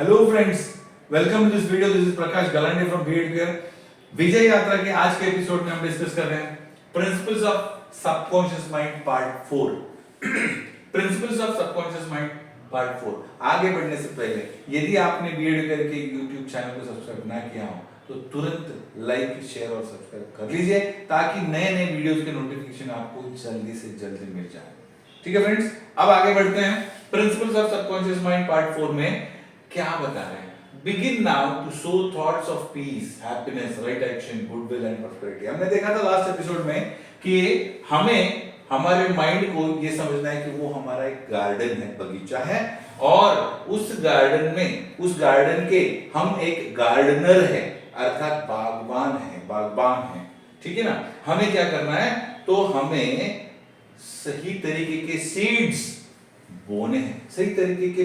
Hello friends, welcome to this video. This is Prakash Galande from BEd care. Vijay Yatra के आज के episode में हम डिस्कस कर रहे हैं principles of subconscious mind part 4। Principles of subconscious mind part 4। आगे बढ़ने से पहले यदि आपने बीएड केयर के यूट्यूब चैनल को सब्सक्राइब ना किया हो तो तुरंत लाइक, शेयर और सब्सक्राइब कर लीजिए ताकि नए नए वीडियोस के नोटिफिकेशन आपको जल्दी से जल्दी मिल जाए। ठीक है फ्रेंड्स, अब आगे बढ़ते हैं। Principles of subconscious mind part 4 में क्या बता रहे हैं? Begin now to sow thoughts of peace, happiness, right action, goodwill and prosperity. हमने देखा था लास्ट एपिसोड में कि हमें हमारे माइंड को ये समझना है कि वो हमारा एक गार्डन है, बगीचा है, और उस गार्डन के हम एक गार्डनर है, अर्थात बागबान है। ठीक है ना? हमें क्या करना है? तो हमें सही तरीके के सीड्स बोने हैं, सही तरीके के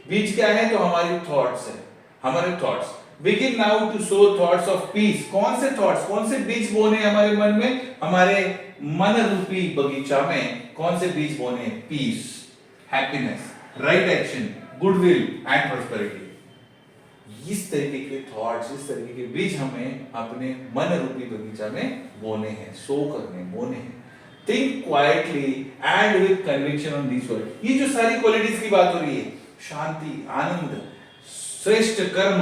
बीज क्या है? तो हमारी थॉट्स है, हमारे thoughts. Begin now to sow thoughts of peace. कौन से थॉट्स, कौन से बीज बोने हमारे मन में? हमारे मन रूपी बगीचा में कौन से बीज बोने? Peace, happiness, right action, goodwill and prosperity. इस तरीके के थॉट्स, इस तरीके के बीज हमें अपने मन रूपी बगीचा में बोने हैं, सो करने, बोने हैं। Think quietly and with conviction on these word. ये जो सारी क्वालिटीज की बात हो रही है, शांति, आनंद, श्रेष्ठ कर्म,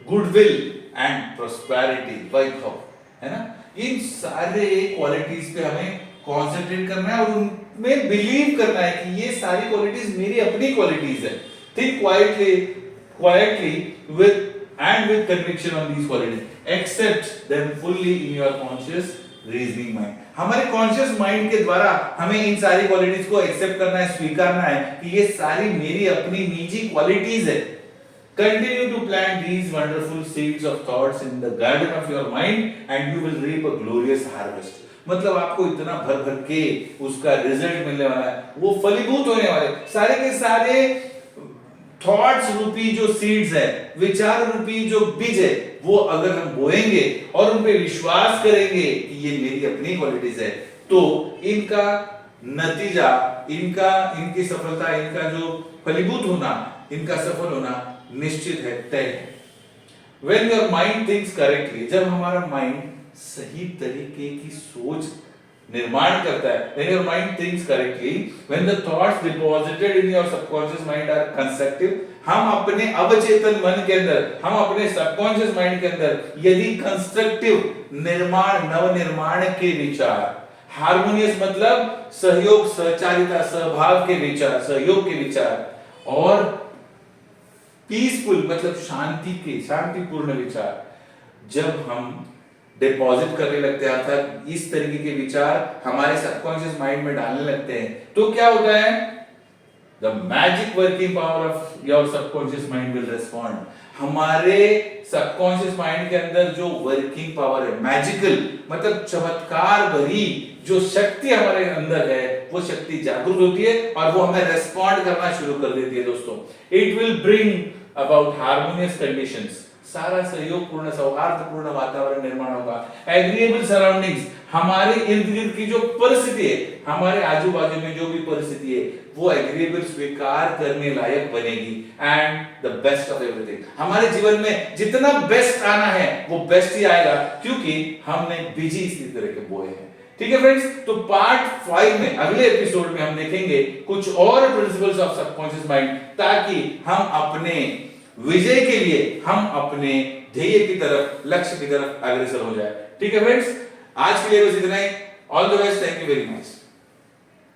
गुडविल एंड प्रॉस्पेरिटी, वैभव, है ना? इन सारे क्वालिटीज पे हमें कंसंट्रेट करना है और उनमें बिलीव करना है कि ये सारी क्वालिटीज मेरी अपनी क्वालिटीज है। Think quietly with conviction on these qualities, accept them fully in your conscious reasoning mind। हमारे कॉन्शियस माइंड के द्वारा हमें इन सारी क्वालिटीज को एक्सेप्ट करना है, स्वीकारना है कि ये सारी मेरी अपनी निजी क्वालिटीज है। Continue to plant these wonderful seeds of thoughts in the garden of your mind and you will reap a glorious harvest। मतलब आपको इतना भर भर के उसका रिजल्ट मिलने वाला है, वो फलीभूत होने वाले। सारे के सारे थॉट्स रूपी जो सीड्स है, विचार रूपी जो बीज है, वो अगर हम बोएंगे और उन पे विश्वास करेंगे कि ये मेरी अपनी क्वालिटीज है, तो इनका नतीजा, इनकी सफलता, इनका जो फलीभूत होना, इनका सफल होना निश्चित है, तय है। When your mind thinks correctly, जब हमारा माइंड सही तरीके की सोच निर्माण करता है, when your mind thinks correctly, when the thoughts deposited in your subconscious mind are constructive, हम अपने अवचेतन मन के अंदर, हम अपने सबकॉन्शियस माइंड के अंदर यदि कंस्ट्रक्टिव निर्माण, नव निर्माण के विचार, हार्मोनियस मतलब सहयोग, सहचारिता, सहभाव के विचार, सहयोग के विचार, और पीसफुल मतलब शांतिपूर्ण विचार जब हम डिपॉजिट करने लगते हैं, अर्थात इस तरीके के विचार हमारे सबकॉन्शियस माइंड में डालने लगते हैं, तो क्या होता है? The magic working power of your subconscious mind will respond. हमारे सबकॉन्शियस माइंड के अंदर जो वर्किंग पावर है, मैजिकल मतलब चमत्कार भरी जो शक्ति हमारे अंदर है, वो शक्ति जागृत होती है और वो हमें रेस्पॉन्ड करना शुरू कर देती है। दोस्तों, it will bring about harmonious conditions. सारा सहयोगपूर्ण, सौहार्दपूर्ण वातावरण निर्माण होगा। एग्रीएबल सराउंडिंग्स, हमारे इर्द गिर्द की जो परिस्थिति है, हमारे आजू बाजू में जो भी परिस्थिति है, वो एग्रीएबल, स्वीकार करने लायक बनेगी। And the best of everything, हमारे जीवन में जितना बेस्ट आना है वो बेस्ट ही आएगा, क्योंकि हमने बीज इसी तरह के बोए हैं। ठीक है फ्रेंड्स, तो पार्ट 5 में, अगले एपिसोड में हम देखेंगे कुछ और प्रिंसिपल्स ऑफ सबकॉन्शियस माइंड, ताकि हम अपने विजय के लिए, हम अपने ध्येय की तरफ, लक्ष्य की तरफ अग्रसर हो जाए। ठीक है फ्रेंड्स, आज के लिए बस इतना ही। All the best, thank you very much.